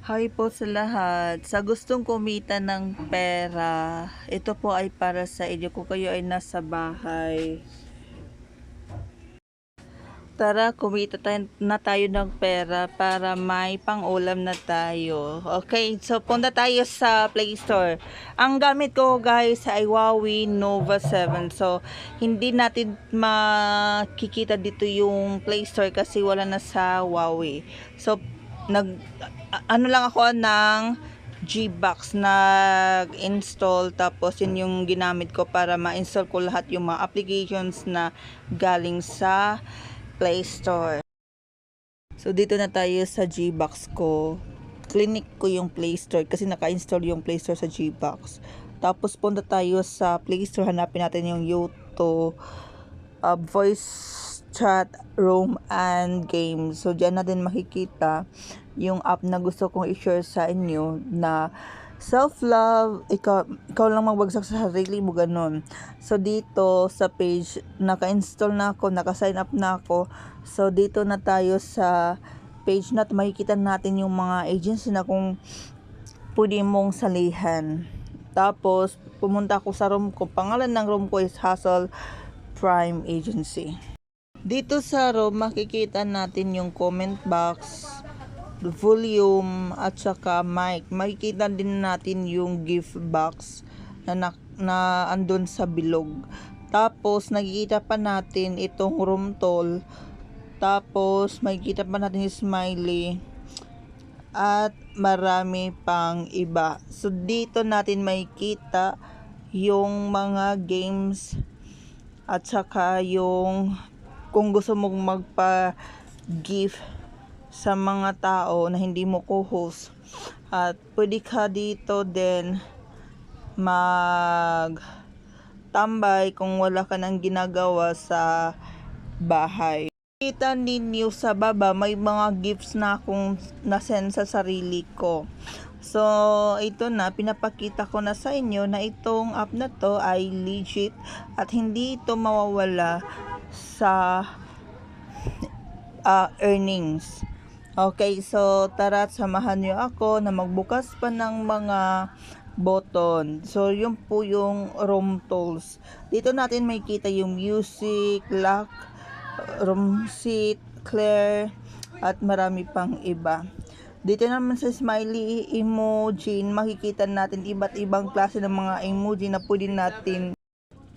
Hi po sa lahat. Sa gustong kumita ng pera, ito po ay para sa inyo kung kayo ay nasa bahay. Tara, kumita na tayo ng pera para may pang-ulam na tayo. Okay, so punta tayo sa Play Store. Ang gamit ko guys ay Huawei Nova 7. So, hindi natin makikita dito yung Play Store kasi wala na sa Huawei. So, ano lang ako ng Gbox nag-install, tapos yun yung ginamit ko para ma-install ko lahat yung mga applications na galing sa Play Store. So dito na tayo sa Gbox ko. Clinic ko yung Play Store kasi naka-install yung Play Store sa Gbox. Tapos punta tayo sa Play Store, hanapin natin yung YouTube, voice chat, room, and games. So dyan natin makikita yung app na gusto kong i-share sa inyo na self-love, ikaw lang magbagsak sa sarili mo, ganun. So dito sa page, naka-install na ako, naka-sign up na ako. So dito na tayo sa page na makikita natin yung mga agency na kung pwede mong salihan. Tapos pumunta ako sa room ko, pangalan ng room ko is Hustle Prime Agency. Dito sa room makikita natin yung comment box, volume, at saka mic. Makikita din natin yung gift box na andun sa bilog. Tapos nakikita pa natin itong room toll. Tapos makikita pa natin yung smiley at marami pang iba. So dito natin makikita yung mga games at saka yung kung gusto mong magpa-gift sa mga tao na hindi mo co-host, at pwede ka dito din mag tambay kung wala ka nang ginagawa sa bahay. Kita ninyo sa baba may mga gifts na akong nasend sa sarili ko. So ito na, pinapakita ko na sa inyo na itong app na to ay legit at hindi ito mawawala sa earnings. Okay, so tara, samahan niyo ako na magbukas pa ng mga button. So yun po yung room tools. Dito natin makikita yung music, lock, room seat, clear, at marami pang iba. Dito naman sa smiley emoji, makikita natin iba't ibang klase ng mga emoji na pwede natin.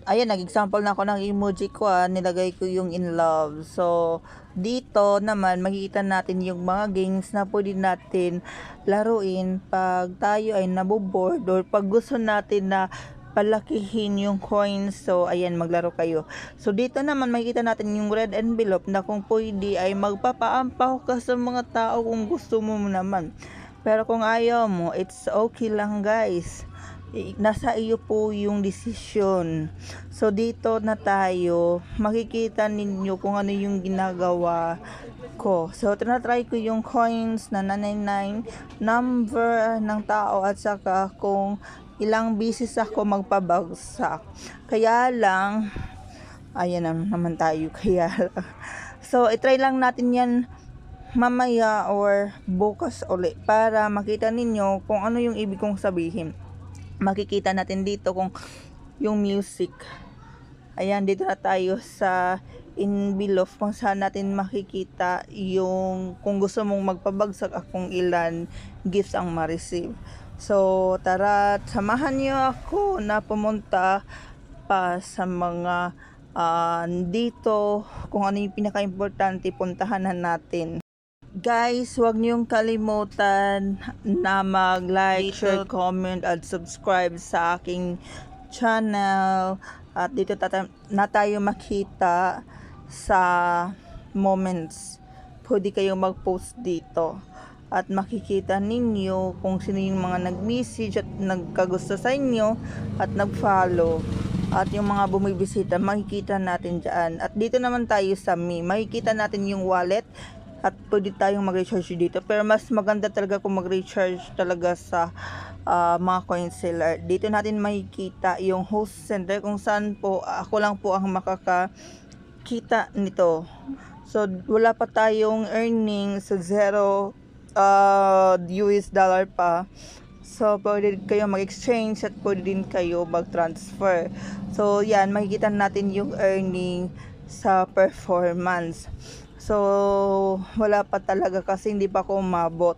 Ayan, nag-example na ako ng emoji ko, nilagay ko yung in love. So, dito naman makikita natin yung mga games na pwede natin laruin pag tayo ay naboboard or pag gusto natin na palakihin yung coins. So, ayan, maglaro kayo. So, dito naman makikita natin yung red envelope na kung pwede ay magpapaampaw ka sa mga tao kung gusto mo naman. Pero kung ayaw mo, it's okay lang guys. Nasa iyo po yung desisyon. So dito na tayo, makikita ninyo kung ano yung ginagawa ko. So tinatry ko yung coins na 99, number ng tao, at saka kung ilang bisis ako magpabagsak. Kaya lang, ayan naman tayo, kaya lang. So itry lang natin yan mamaya or bukas uli para makita ninyo kung ano yung ibig kong sabihin. Makikita natin dito kung yung music. Ayan, dito na tayo sa envelope kung saan natin makikita yung kung gusto mong magpabagsak at kung ilan gifts ang ma-receive. So tara, samahan niyo ako na pumunta pa sa mga dito kung ano yung pinaka-importante, puntahan na natin. Guys, huwag niyong kalimutan na mag-like, share, comment, at subscribe sa aking channel. At dito na tayo makita sa moments. Pwede kayong mag-post dito. At makikita ninyo kung sino yung mga nag-message at nagkagusto sa inyo at nag-follow. At yung mga bumibisita, makikita natin dyan. At dito naman tayo sa me, makikita natin yung wallet. At pwede tayong mag-recharge dito. Pero mas maganda talaga kung mag-recharge talaga sa mga coin seller. Dito natin makikita yung host center kung saan po ako lang po ang makakakita nito. So wala pa tayong earnings, so zero US dollar pa. So, pwede kayo mag-exchange at pwede din kayo mag-transfer. So, yan, makikita natin yung earning sa performance. So, wala pa talaga kasi hindi pa ako umabot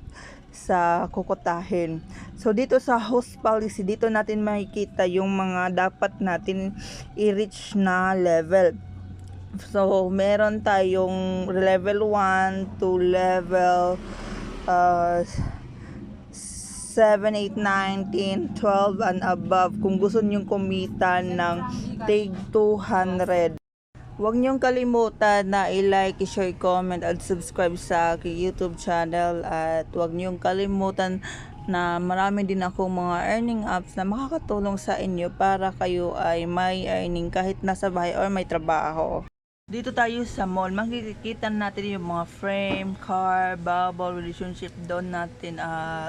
sa kukutahin. So, dito sa host policy, dito natin makikita yung mga dapat natin i-reach na level. So, meron tayong level 1 to level 7, 8, 9, 10, 12 and above kung gusto nyong kumita ng tig 200. Huwag niyong kalimutan na i-like, i-share, comment at subscribe sa aking YouTube channel at huwag niyong kalimutan na marami din akong mga earning apps na makakatulong sa inyo para kayo ay may earning kahit nasa bahay or may trabaho. Dito tayo sa mall, makikita natin yung mga frame, car, bubble, relationship, doon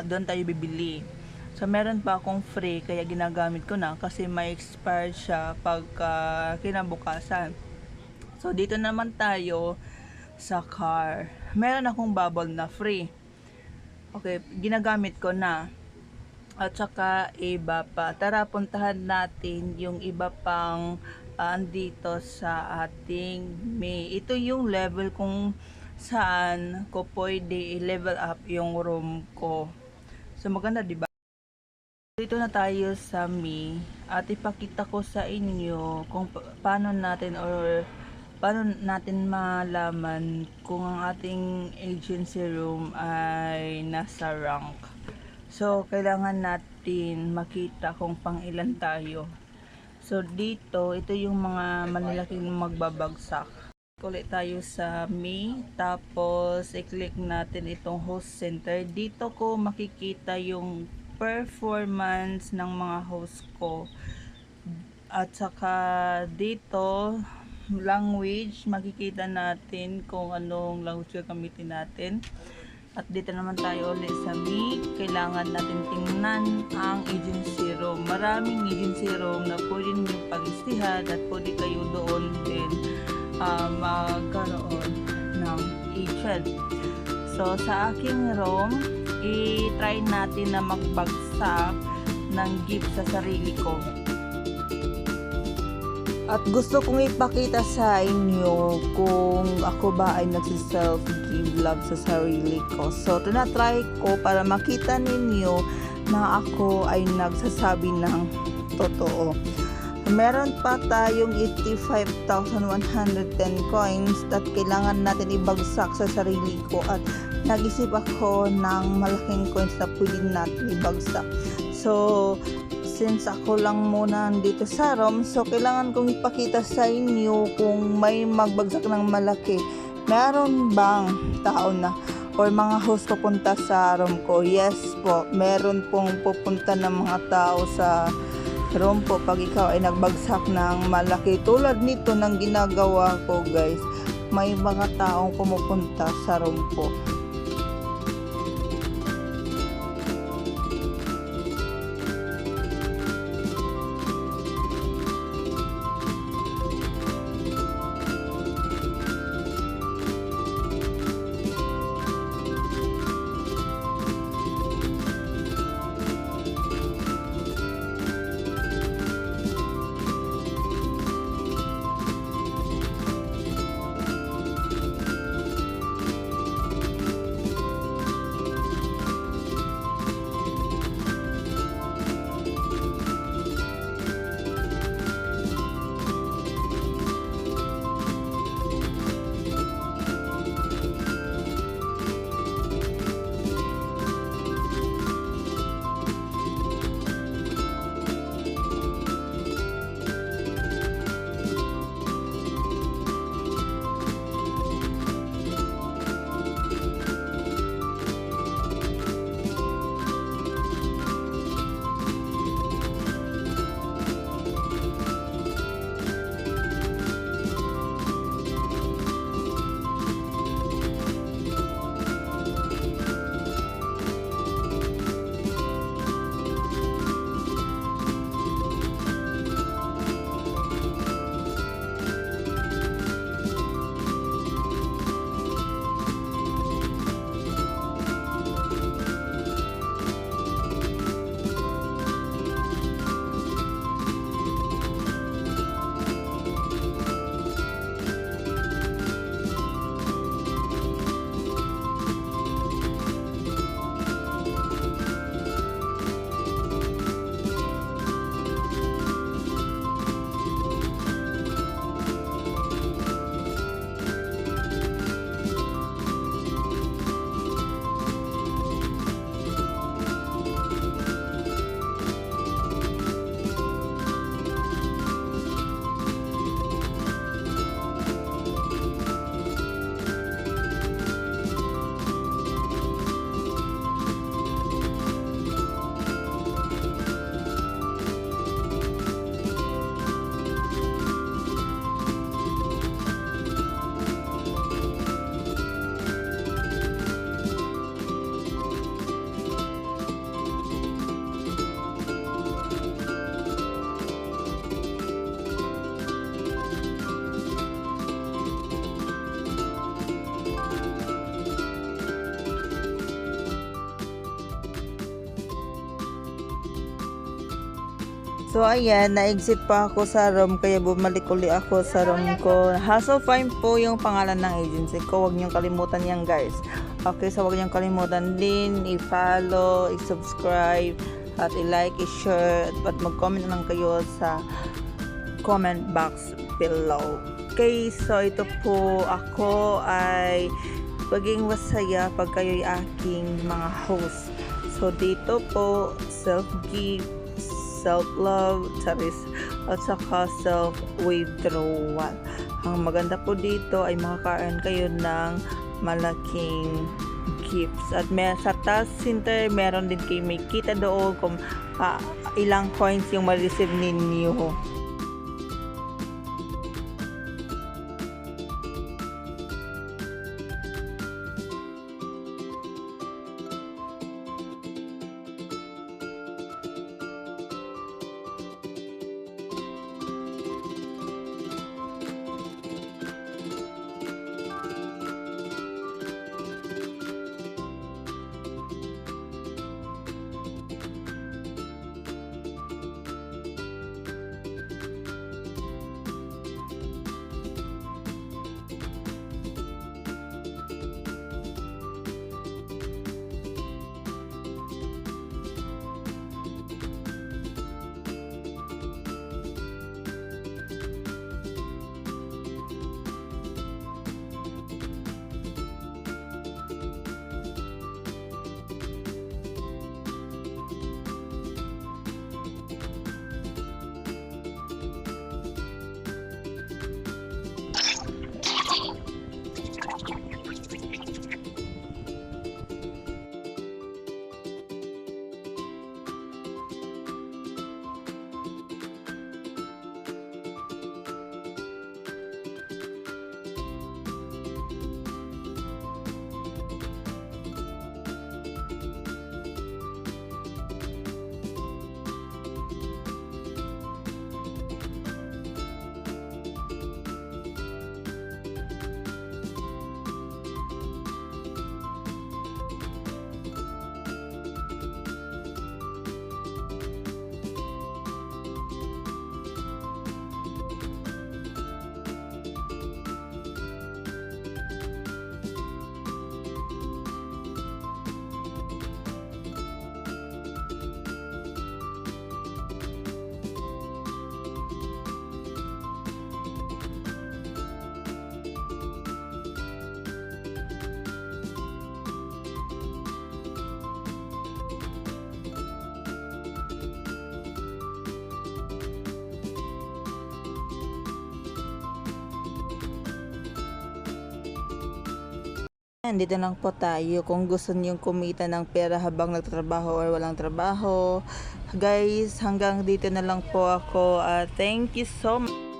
tayo bibili. So, meron pa akong free, kaya ginagamit ko na kasi may expired siya pagka kinabukasan. So, dito naman tayo sa car. Meron akong bubble na free. Okay, ginagamit ko na. At saka iba pa. Tara, puntahan natin yung iba pang andito sa ating May. Ito yung level kung saan ko pwede i-level up yung room ko. So, maganda, diba? Dito na tayo sa May at ipakita ko sa inyo kung paano natin malaman kung ang ating agency room ay nasa rank. So, kailangan natin makita kung pang ilan tayo. So, dito, ito yung mga malalaking magbabagsak. Ulit tayo sa May, tapos i-click natin itong host center. Dito ko makikita yung performance ng mga host ko. At saka dito, language, makikita natin kung anong language gagamitin natin. At dito naman tayo ulit sa May, kailangan natin tingnan ang agency room. Maraming agency room na pwede nyo pag-istihan at pwede kayo doon din magkaroon ng agent. So, sa aking room, i-try natin na magbagsak ng gift sa sarili ko. At gusto kong ipakita sa inyo kung ako ba ay nagsiself-give love sa sarili ko. So, tinatry ko para makita ninyo na ako ay nagsasabi ng totoo. Meron pa tayong 85,110 coins at kailangan natin ibagsak sa sarili ko. At nag-isip ako ng malaking coins na pwede natin ibagsak. So, since ako lang muna dito sa room, so kailangan kong ipakita sa inyo kung may magbagsak ng malaki. Meron bang tao na or mga host pupunta sa room ko? Yes po, meron pong pupunta ng mga tao sa room po pag ikaw ay nagbagsak ng malaki. Tulad nito ng ginagawa ko, guys. May mga taong pumupunta sa room po. So ayan, na-exit pa ako sa room kaya bumalik uli ako sa room ko. Hustle Fine po yung pangalan ng agency ko. Huwag niyong kalimutan yan guys. Okay, so huwag niyong kalimutan din i-follow, i-subscribe, at i-like, i-share, at mag-comment lang kayo sa comment box below. Okay, so ito po ako ay maging masaya pag kayo'y aking mga host. So dito po, self-give, self-love, charis, at saka self-withdrawal. Ang maganda po dito ay makaka-earn kayo ng malaking gifts. At sa task center, meron din kayo may kita doon kung ilang coins yung ma-receive ninyo. Dito lang po tayo kung gusto niyong kumita ng pera habang nagtatrabaho or walang trabaho. Guys, hanggang dito na lang po ako. Thank you so much.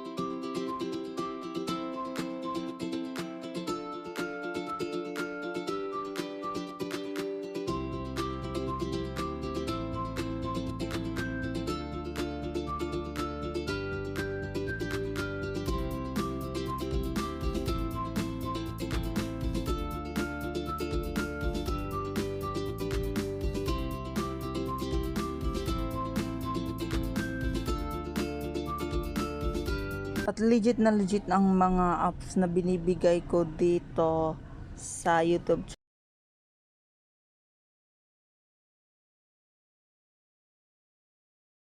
At legit na legit ang mga apps na binibigay ko dito sa YouTube.